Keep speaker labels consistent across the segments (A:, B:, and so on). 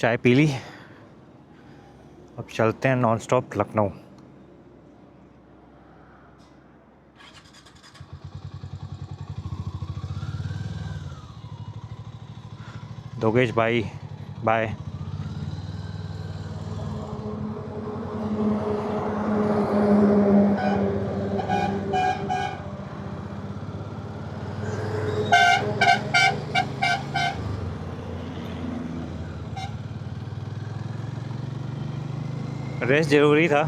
A: चाय पी ली। अब चलते हैं नॉन स्टॉप लखनऊ। दोगेश भाई बाय। रेस्ट ज़रूरी था,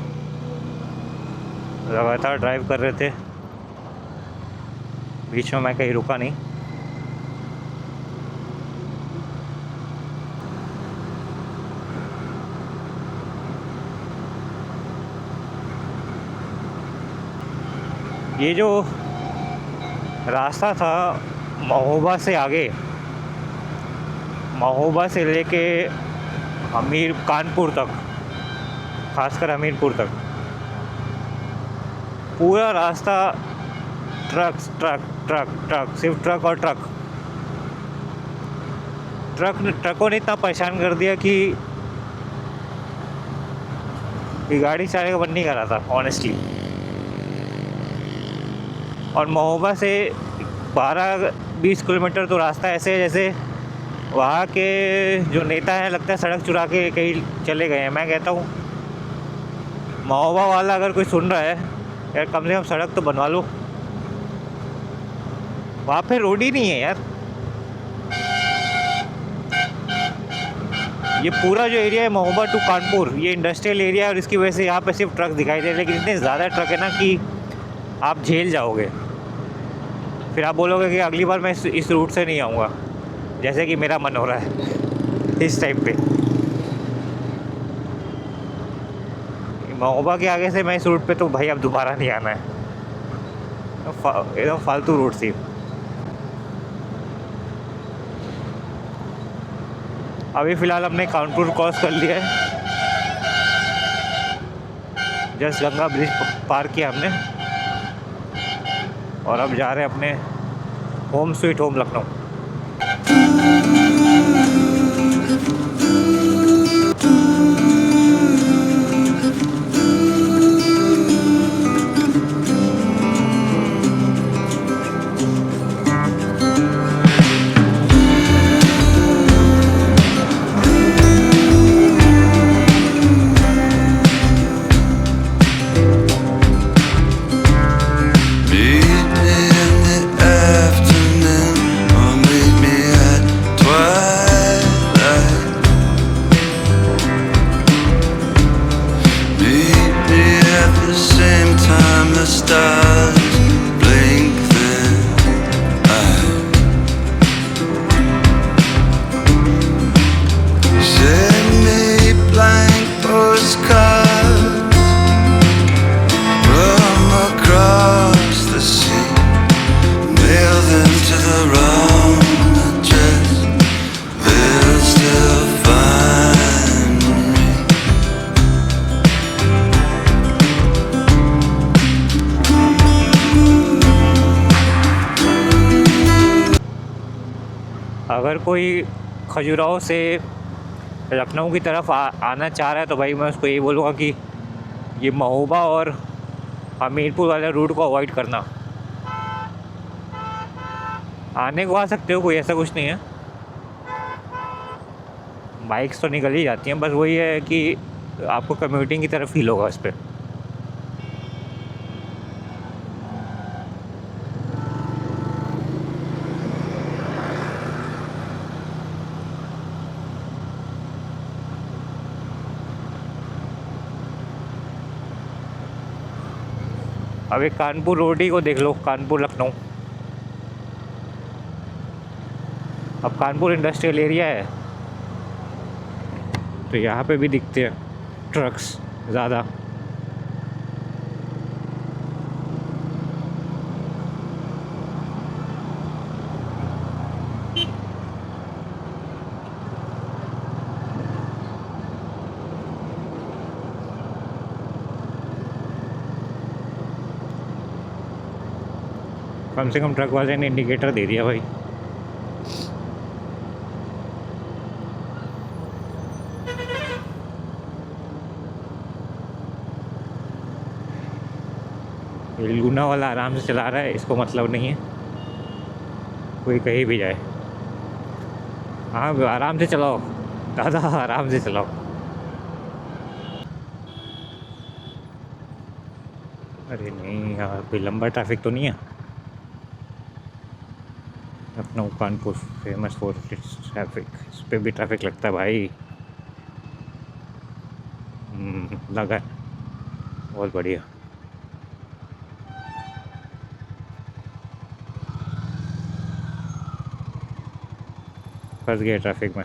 A: लगातार ड्राइव कर रहे थे, बीच में मैं कहीं रुका नहीं। ये जो रास्ता था महोबा से आगे, महोबा से लेके कानपुर तक, खासकर हमीरपुर तक पूरा रास्ता ट्रक ट्रक ट्रक ट्रक, सिर्फ ट्रक और ट्रकों ने इतना परेशान कर दिया कि गाड़ी चलाने का मन नहीं कर रहा था ऑनेस्टली। और महोबा से 12-20 किलोमीटर तो रास्ता ऐसे है जैसे वहाँ के जो नेता हैं लगता है सड़क चुरा के कहीं चले गए हैं। मैं कहता हूँ महोबा वाला अगर कोई सुन रहा है यार, कम से कम सड़क तो बनवा लो, वहाँ पे रोड ही नहीं है यार। ये पूरा जो एरिया है महोबा टू कानपुर, ये इंडस्ट्रियल एरिया है और इसकी वजह से यहाँ पे सिर्फ ट्रक दिखाई दे रहे हैं, लेकिन इतने ज़्यादा ट्रक है ना कि आप झेल जाओगे। फिर आप बोलोगे कि अगली बार मैं इस रूट से नहीं आऊँगा, जैसे कि मेरा मन हो रहा है इस टाइम पे। महोबा के आगे से मैं इस रूट पे तो भाई अब दोबारा नहीं आना है, एकदम फालतू रूट थी। अभी फ़िलहाल हमने कानपुर क्रॉस कर लिया है, जस्ट गंगा ब्रिज पार किया हमने और अब जा रहे हैं अपने होम स्वीट होम लखनऊ। अगर कोई खजुराहो से लखनऊ की तरफ आना चाह रहा है तो भाई मैं उसको ये बोलूँगा कि ये महोबा और हमीरपुर वाले रूट को अवॉइड करना। आने को आ सकते हो, कोई ऐसा कुछ नहीं है, बाइक्स तो निकल ही जाती हैं, बस वही है कि आपको कम्यूटिंग की तरफ फील होगा उस पर। अब एक कानपुर रोड ही को देख लो, कानपुर लखनऊ। अब कानपुर इंडस्ट्रियल एरिया है तो यहाँ पे भी दिखते हैं ट्रक्स ज़्यादा। कम से कम ट्रक वाले ने इंडिकेटर दे दिया भाई। ये लूना वाला आराम से चला रहा है, इसको मतलब नहीं है कोई कहीं भी जाए। हाँ आराम से चलाओ दादा, आराम से चलाओ। अरे नहीं यार, कोई लंबा ट्रैफिक तो नहीं है। Lucknow Kanpur famous for its traffic, इस पर भी ट्रैफिक लगता है भाई। लगा है, बहुत बढ़िया। फंस गया ट्रैफिक में।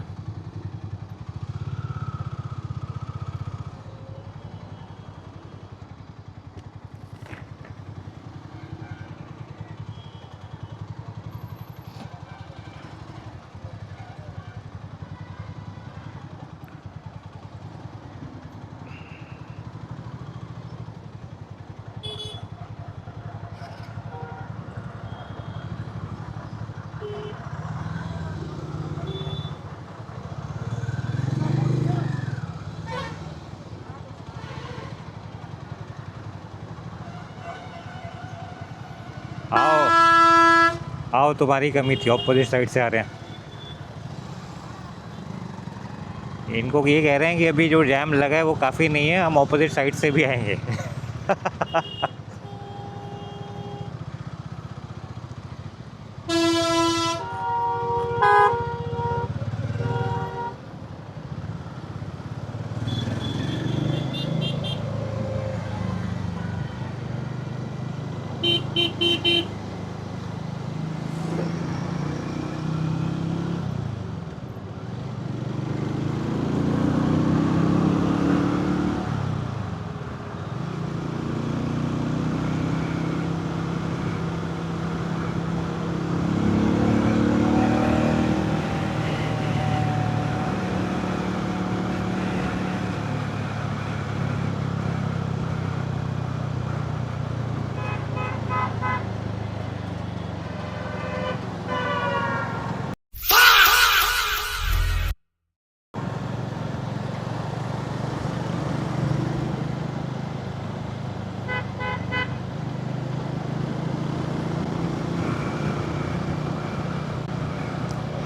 A: आओ आओ, तुम्हारी कमी थी, ऑपोजिट साइड से आ रहे हैं। इनको ये कह रहे हैं कि अभी जो जैम लगा है वो काफ़ी नहीं है, हम ऑपोजिट साइड से भी आएंगे।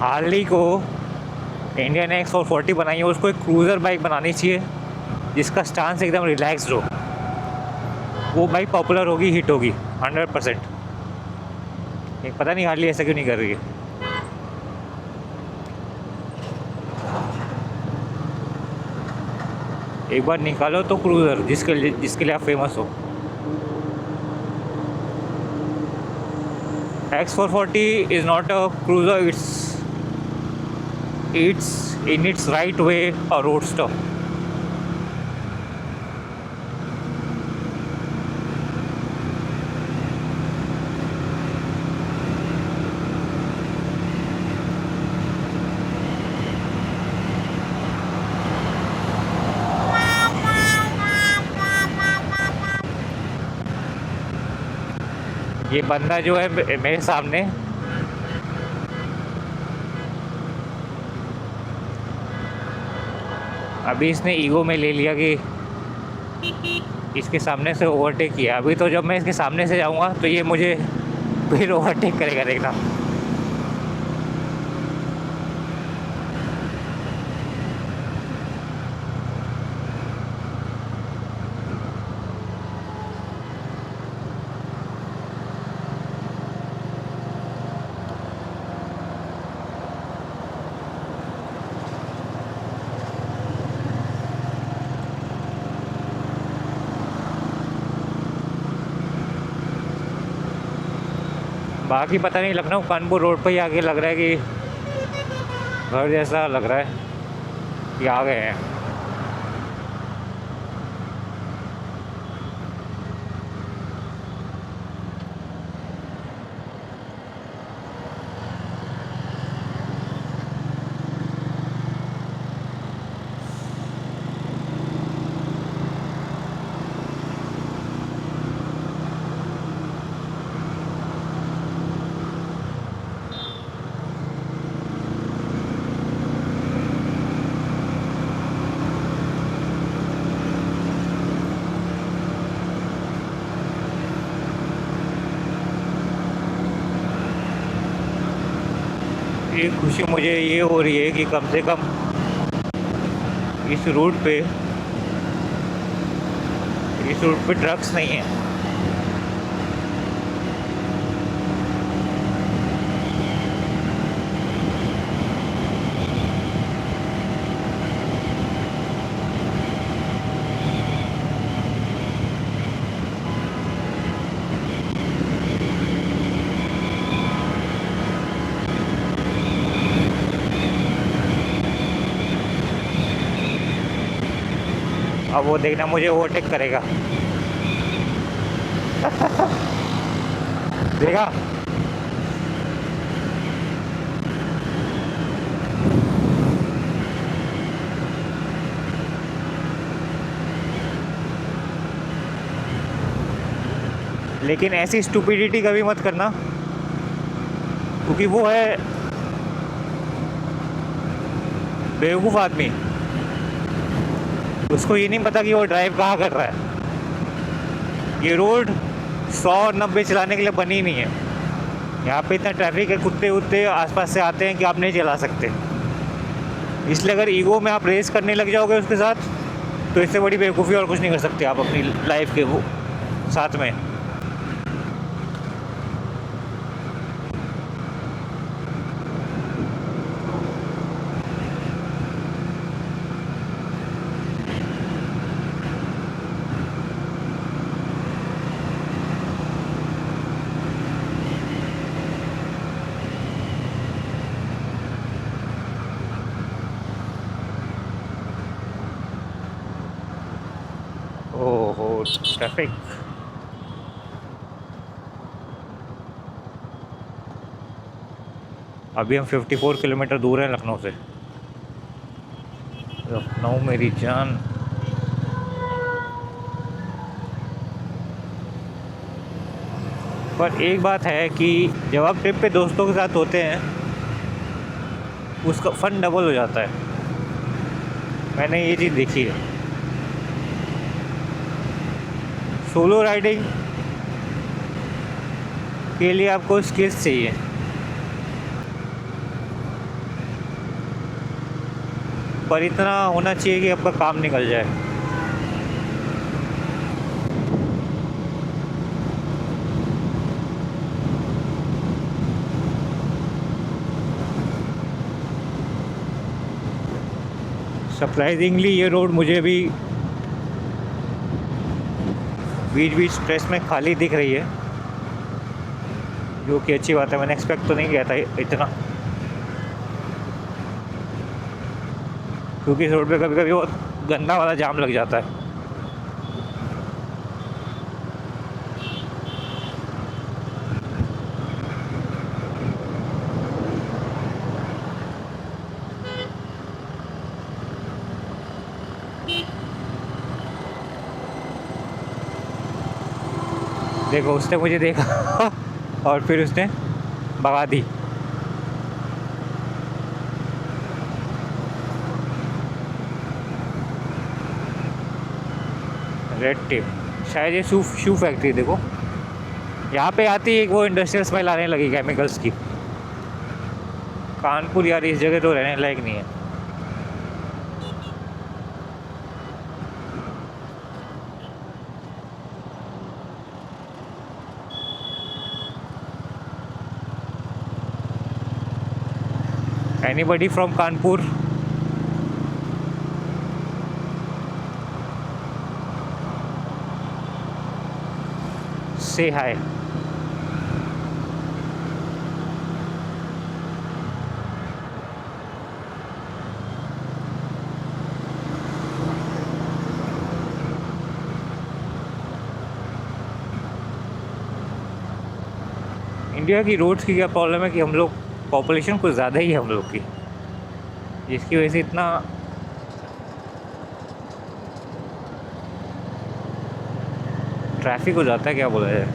A: हार्ली को इंडियन X440 बनाई है, उसको एक क्रूज़र बाइक बनानी चाहिए जिसका स्टांस एकदम रिलैक्स्ड हो। वो बाइक पॉपुलर होगी, हिट होगी 100%। पता नहीं हार्ली ऐसा क्यों नहीं कर रही है। एक बार निकालो तो क्रूज़र जिसके लिए आप फेमस हो। X440 is not a cruiser, it's in its right way a roadster. ये बंदा जो है मेरे सामने, अभी इसने ईगो में ले लिया कि इसके सामने से ओवरटेक किया। अभी तो जब मैं इसके सामने से जाऊंगा तो ये मुझे फिर ओवरटेक करेगा, देखना। बाकी पता नहीं, लखनऊ कानपुर रोड पर ही आके लग रहा है कि घर जैसा लग रहा है कि आ गए हैं। एक खुशी मुझे ये हो रही है कि कम से कम इस रूट पे ट्रक्स नहीं है। अब वो देखना मुझे ओवरटेक करेगा। देखा। लेकिन ऐसी स्टुपिडिटी कभी मत करना, क्योंकि वो है बेवकूफ़ आदमी। उसको ये नहीं पता कि वो ड्राइव कहाँ कर रहा है। ये रोड 100-90 चलाने के लिए बनी नहीं है। यहाँ पे इतना ट्रैफिक है, कुत्ते उत्ते आसपास से आते हैं कि आप नहीं चला सकते। इसलिए अगर ईगो में आप रेस करने लग जाओगे उसके साथ, तो इससे बड़ी बेवकूफ़ी और कुछ नहीं कर सकते आप अपनी लाइफ के वो साथ में। ओहो ट्रैफिक। अभी हम 54 किलोमीटर दूर हैं लखनऊ से। लखनऊ मेरी जान। पर एक बात है कि जब आप ट्रिप पे दोस्तों के साथ होते हैं, उसका फन डबल हो जाता है। मैंने ये चीज़ देखी है। सोलो राइडिंग के लिए आपको स्किल्स चाहिए। पर इतना होना चाहिए कि आपका काम निकल जाए। सरप्राइजिंगली ये रोड मुझे भी बीच बीच स्ट्रेस में खाली दिख रही है, जो कि अच्छी बात है। मैंने एक्सपेक्ट तो नहीं किया था इतना, क्योंकि इस रोड पे कभी कभी बहुत गंदा वाला जाम लग जाता है। देखो उसने मुझे देखा और फिर उसने भगा दी। रेड टेप, शायद ये शू फैक्ट्री। देखो यहाँ पे आती है वो इंडस्ट्रियल स्मेल आने लगी केमिकल्स की। कानपुर यार इस जगह तो रहने लायक नहीं है। Anybody from Kanpur? Say hi. India की रोड्स की क्या प्रॉब्लम है कि हम लोग पॉपुलेशन कुछ ज़्यादा ही है हम लोग की, जिसकी वजह से इतना ट्रैफिक हो जाता है, क्या बोला जाए।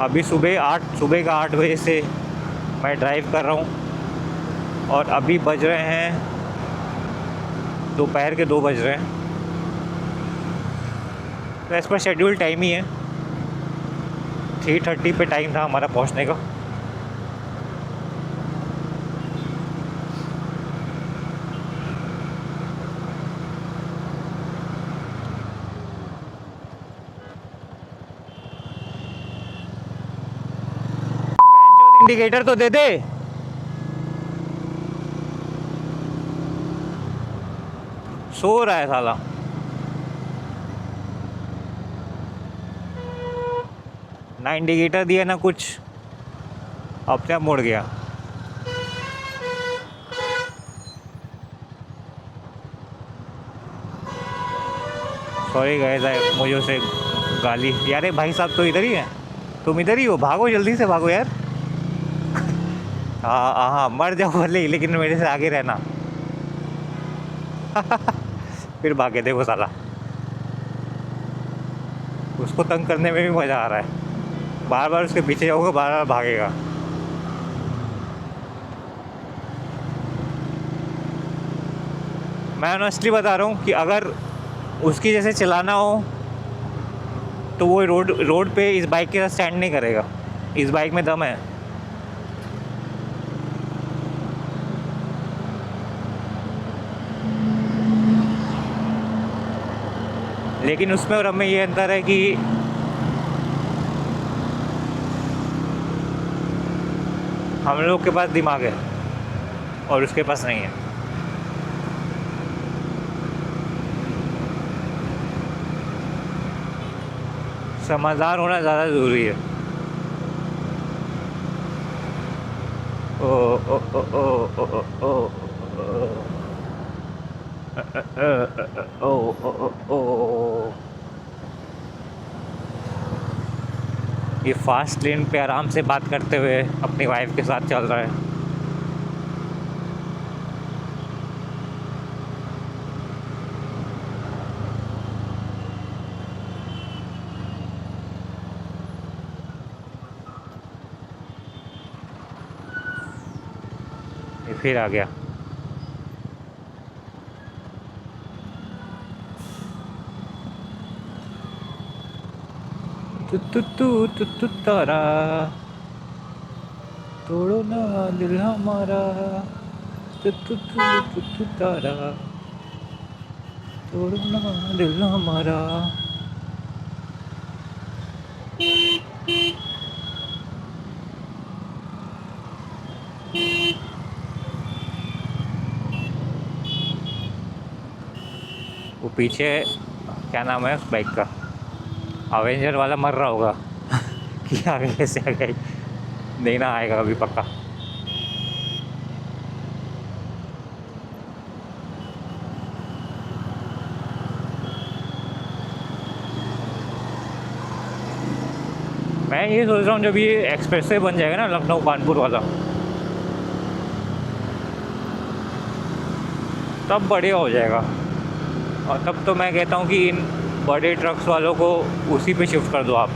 A: अभी सुबह का 8 बजे से मैं ड्राइव कर रहा हूँ और अभी बज रहे हैं दोपहर के 2 बज रहे हैं। तो एज़ पर शेड्यूल टाइम ही है 3:30 पे टाइम था हमारा पहुंचने का। इंडिकेटर तो दे दे। सो रहा है साला। ना इंडिकेटर दिया ना कुछ, अपने आप मुड़ गया। सॉरी गाइस, मुझे उसे गाली। यार भाई साहब तो इधर ही है, तुम इधर ही हो, भागो जल्दी से भागो यार। हाँ हाँ, मर जाओ भले, लेकिन मेरे से आगे रहना। फिर भागे, देखो साला, उसको तंग करने में भी मज़ा आ रहा है। बार बार उसके पीछे जाओगे, बार बार भागेगा। मैं ऑनेस्टली बता रहा हूँ कि अगर उसकी जैसे चलाना हो तो वो रोड पे इस बाइक के साथ स्टैंड नहीं करेगा। इस बाइक में दम है। लेकिन उसमें और हमें ये अंतर है कि हम लोग के पास दिमाग है और उसके पास नहीं है। समझदार होना ज़्यादा ज़रूरी है। ओ ओ ओ ओ ओ ओ ओ ओ ओ ओ। ये फास्ट लेन पे आराम से बात करते हुए अपनी वाइफ के साथ चल रहा है। ये फिर आ गया। तू तू तू तू तू तारा, तोड़ो ना दिल हमारा। तू तू तू तू तू तारा, तोड़ो ना दिल हमारा। वो पीछे क्या नाम है उस बाइक का, अवेंजर वाला मर रहा होगा। कि आगे कैसे आ गई, देना आएगा अभी पक्का। मैं ये सोच रहा हूँ जब ये एक्सप्रेसवे बन जाएगा ना, लखनऊ कानपुर वाला, तब बढ़िया हो जाएगा। और तब तो मैं कहता हूँ कि इन बड़े ट्रक्स वालों को उसी पे शिफ्ट कर दो आप।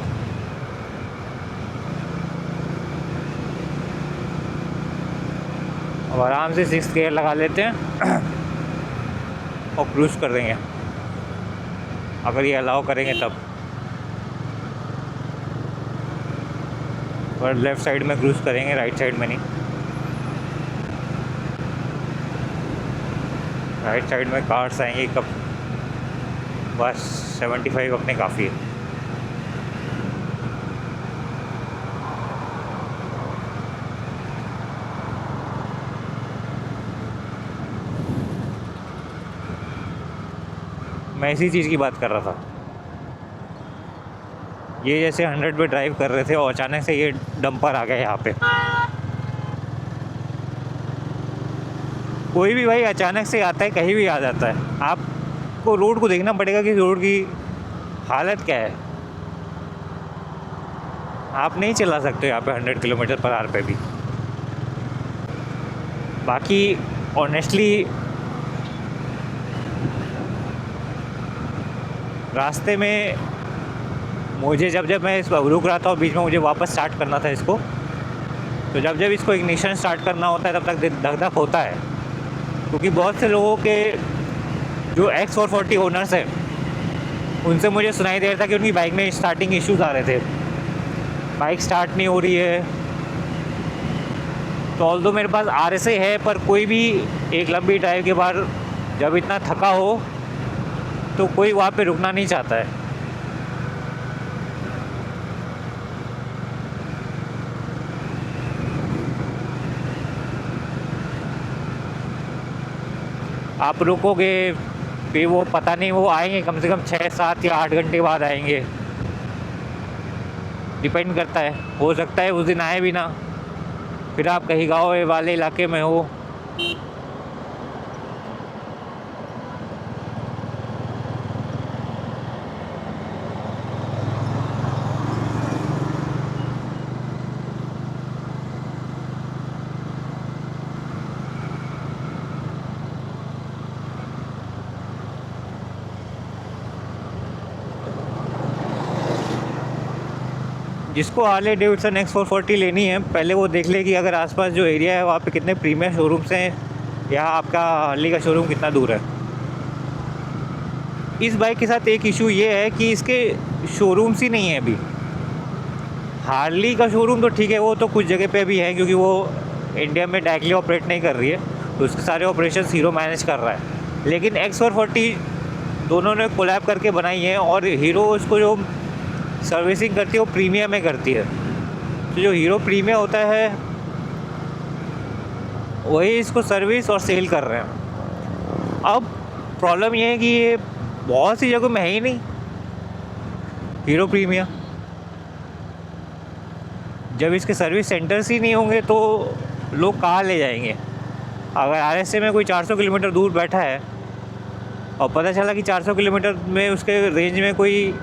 A: अब आराम से 6th गियर लगा लेते हैं और क्रूज़ कर देंगे, अगर ये अलाउ करेंगे तब। और लेफ़्ट साइड में क्रूज़ करेंगे, राइट साइड में नहीं। राइट साइड में कार्स आएंगी कब, बस 75 अपने काफ़ी है। मैं इसी चीज़ की बात कर रहा था। ये जैसे 100 पे ड्राइव कर रहे थे और अचानक से ये डंपर आ गया यहाँ पे। कोई भी भाई अचानक से आता है, कहीं भी आ जाता है। आपको रोड को देखना पड़ेगा कि रोड की हालत क्या है। आप नहीं चला सकते यहाँ पे 100 किलोमीटर पर आवर पे भी। बाकी ऑनेस्टली रास्ते में मुझे जब मैं इसको रुक रहा था और बीच में मुझे वापस स्टार्ट करना था इसको, तो जब इसको इग्निशन स्टार्ट करना होता है तब तक धक धक होता है। क्योंकि बहुत से लोगों के जो X440 ओनर्स हैं, उनसे मुझे सुनाई दे रहा था कि उनकी बाइक में स्टार्टिंग इश्यूज़ आ रहे थे। बाइक स्टार्ट नहीं हो रही है। तो ऑल्दो मेरे पास RSA है, पर कोई भी एक लंबी ड्राइव के बाद जब इतना थका हो तो कोई वहाँ पे रुकना नहीं चाहता है। आप रुकोगे फिर वो पता नहीं, वो आएंगे कम से कम 6, 7 या 8 घंटे बाद आएंगे, डिपेंड करता है। हो सकता है उस दिन आए भी ना, फिर आप कहीं गाँव वाले इलाके में हो। जिसको हार्ले डेविडसन X440 लेनी है, पहले वो देख ले कि अगर आसपास जो एरिया है वहाँ पे कितने प्रीमियम शोरूम्स हैं या आपका हार्ले का शोरूम कितना दूर है। इस बाइक के साथ एक इशू ये है कि इसके शोरूम्स ही नहीं है अभी। हार्ली का शोरूम तो ठीक है, वो तो कुछ जगह पे भी है क्योंकि वो इंडिया में डायरेक्टली ऑपरेट नहीं कर रही है, तो उसके सारे ऑपरेशन हीरो मैनेज कर रहा है। लेकिन X440 दोनों ने कोलैब करके बनाई है और हीरो उसको जो सर्विसिंग करती है वो प्रीमियम में करती है। तो जो हीरो प्रीमियम होता है वही इसको सर्विस और सेल कर रहे हैं। अब प्रॉब्लम ये है कि ये बहुत सी जगहों में है ही नहीं हीरो प्रीमियम। जब इसके सर्विस सेंटर्स ही नहीं होंगे तो लोग कहाँ ले जाएंगे। अगर RSA में कोई 400 किलोमीटर दूर बैठा है और पता चला कि 400 किलोमीटर में उसके रेंज में कोई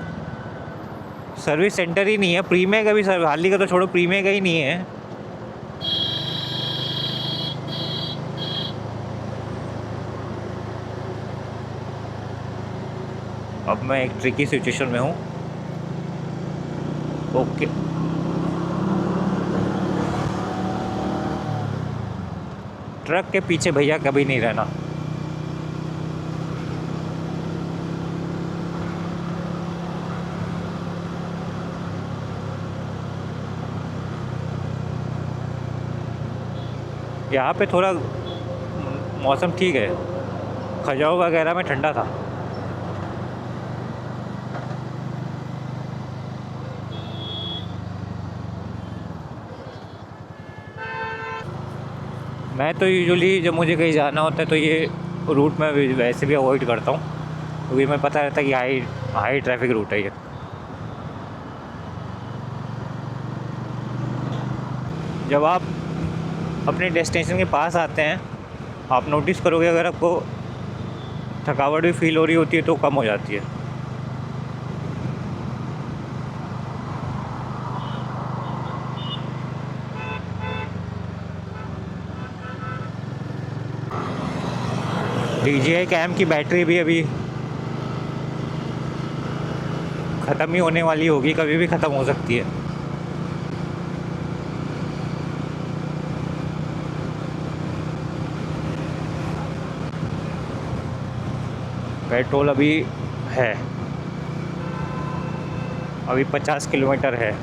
A: सर्विस सेंटर ही नहीं है, प्रीमियम का भी, हार्ली का तो छोड़ो, प्रीमियम का ही नहीं है, अब मैं एक ट्रिकी सिचुएशन में हूँ। ओके, ट्रक के पीछे भैया कभी नहीं रहना। यहाँ पे थोड़ा मौसम ठीक है, खजाव वगैरह में ठंडा था। मैं तो यूजुअली जब मुझे कहीं जाना होता है तो ये रूट में वैसे भी अवॉइड करता हूँ क्योंकि मैं पता रहता है कि हाई ट्रैफिक रूट है ये। जब आप अपने डेस्टिनेशन के पास आते हैं आप नोटिस करोगे अगर आपको थकावट भी फील हो रही होती है तो कम हो जाती है। DJI कैम की बैटरी भी अभी ख़त्म ही होने वाली होगी, कभी भी ख़त्म हो सकती है। पेट्रोल अभी है, अभी 50 किलोमीटर है।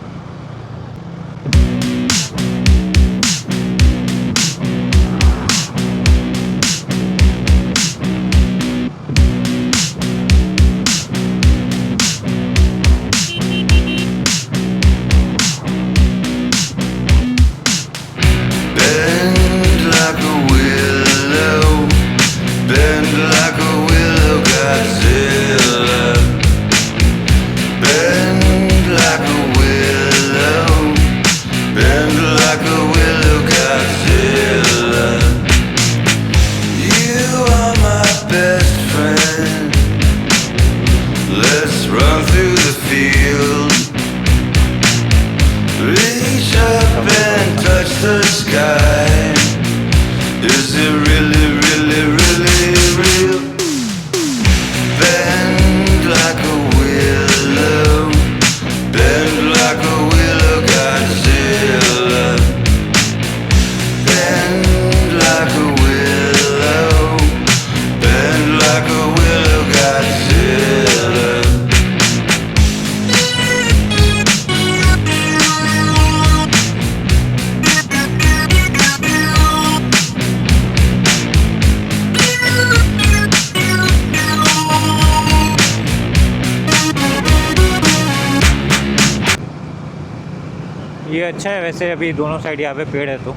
A: ये अच्छा है वैसे, अभी दोनों साइड यहाँ पे पेड़ है तो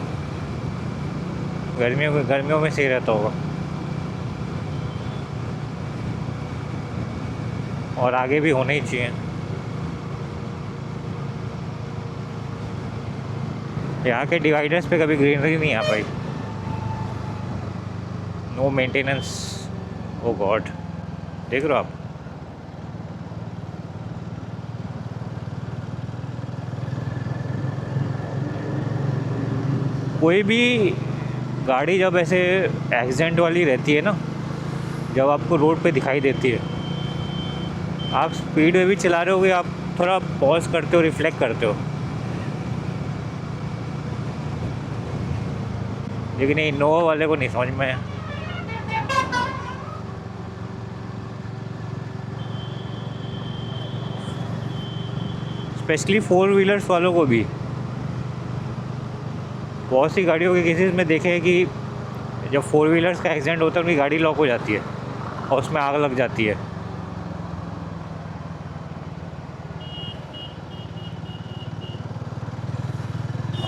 A: गर्मियों में सही रहता होगा। और आगे भी होने ही चाहिए। यहाँ के डिवाइडर्स पे कभी ग्रीनरी नहीं आ पाई। No maintenance. ओ गॉड, देख रहे हो आप? कोई भी गाड़ी जब ऐसे एक्सीडेंट वाली रहती है ना, जब आपको रोड पे दिखाई देती है, आप स्पीड में भी चला रहे होगे, आप थोड़ा पॉज करते हो, रिफ्लेक्ट करते हो। लेकिन ये इनोवा वाले को नहीं समझ में आया। स्पेशली 4 व्हीलर्स वालों को भी। बहुत सी गाड़ियों के केसेस में देखे हैं कि जब 4 व्हीलर्स का एक्सीडेंट होता है उनकी गाड़ी लॉक हो जाती है और उसमें आग लग जाती है।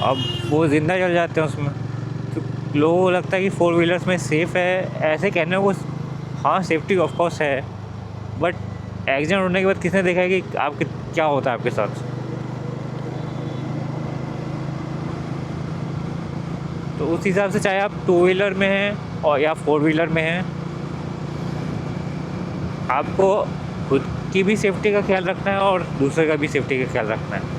A: अब वो ज़िंदा जल जाते हैं उसमें। तो लोगों को लगता है कि 4 व्हीलर्स में सेफ़ है, ऐसे कहने को हाँ सेफ्टी ऑफ कोर्स है, बट एक्सीडेंट होने के बाद किसने देखा है कि आपके क्या होता है आपके साथ। तो उस हिसाब से चाहे आप 2 व्हीलर में हैं और या 4 व्हीलर में हैं, आपको खुद की भी सेफ्टी का ख्याल रखना है और दूसरे का भी सेफ्टी का ख्याल रखना है।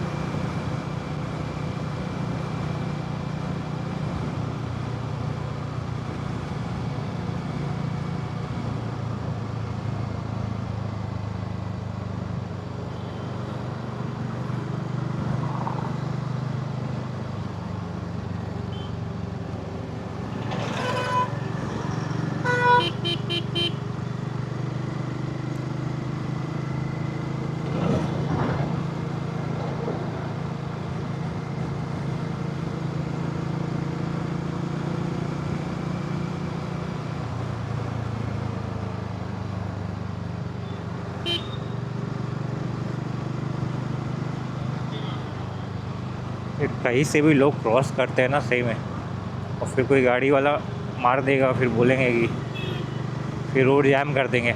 A: फिर कहीं से भी लोग क्रॉस करते हैं ना सही में, और फिर कोई गाड़ी वाला मार देगा, फिर बोलेंगे कि फिर रोड जाम कर देंगे।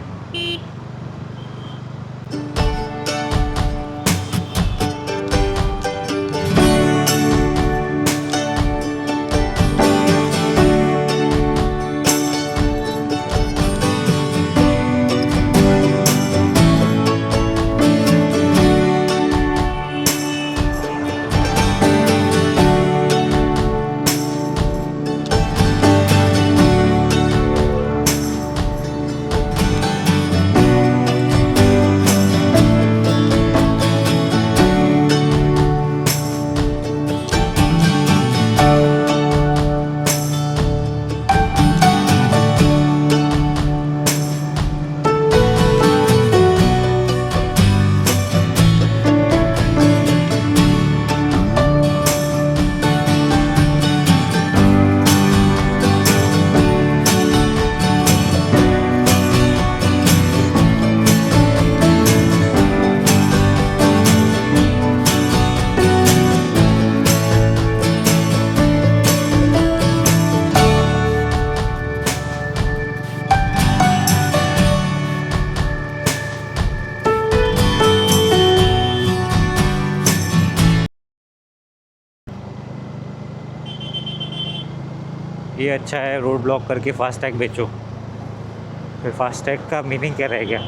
A: ये अच्छा है, रोड ब्लॉक करके फास्टैग बेचो। फिर फास्टैग का मीनिंग क्या रह गया?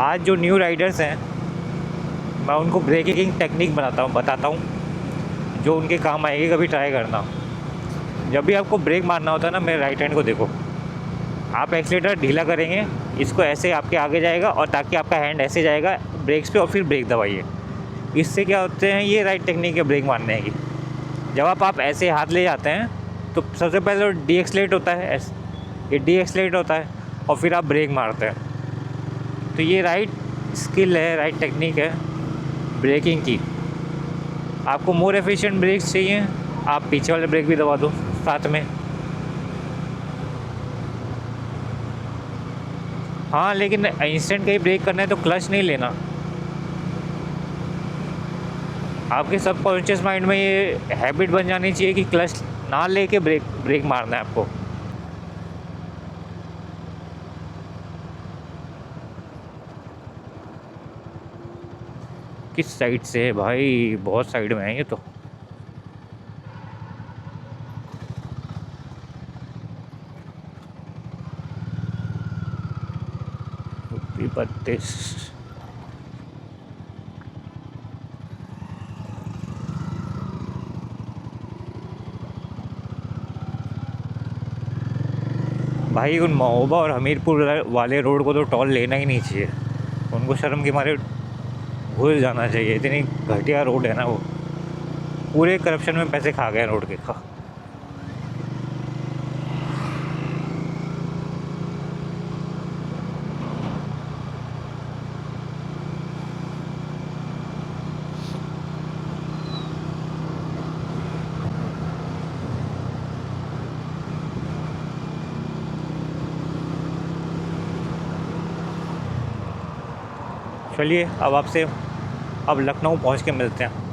A: आज जो न्यू राइडर्स हैं, मैं उनको ब्रेकिंग टेक्निक बताता हूँ जो उनके काम आएगी, कभी ट्राई करना। जब भी आपको ब्रेक मारना होता है ना, मेरे राइट हैंड को देखो, आप एक्सीलेटर ढीला करेंगे, इसको ऐसे आपके आगे जाएगा और ताकि आपका हैंड ऐसे जाएगा ब्रेक्स पे, और फिर ब्रेक दबाइए। इससे क्या होते हैं, ये राइट टेक्निक है ब्रेक मारने की। जब आप ऐसे हाथ ले जाते हैं तो सबसे पहले तो डी एक्सलेट होता है, ये डी एक्सलेट होता है, और फिर आप ब्रेक मारते हैं। तो ये राइट स्किल है, राइट टेक्निक है ब्रेकिंग की। आपको मोर एफिशिएंट ब्रेक्स चाहिए, आप पीछे वाले ब्रेक भी दबा दो साथ में। हाँ, लेकिन इंस्टेंट कहीं ब्रेक करना है तो क्लच नहीं लेना, आपके सबकॉन्शियस माइंड में ये हैबिट बन जानी चाहिए कि क्लच ना लेके ब्रेक ब्रेक मारना है आपको। किस साइड से है भाई? बहुत साइड में है ये तो। 32। भाई उन महोबा और हमीरपुर वाले रोड को तो टोल लेना ही नहीं चाहिए। उनको शर्म के मारे भूल जाना चाहिए। इतनी घटिया रोड है ना वो। पूरे करप्शन में पैसे खा गए रोड के। चलिए अब आपसे अब लखनऊ पहुंच के मिलते हैं।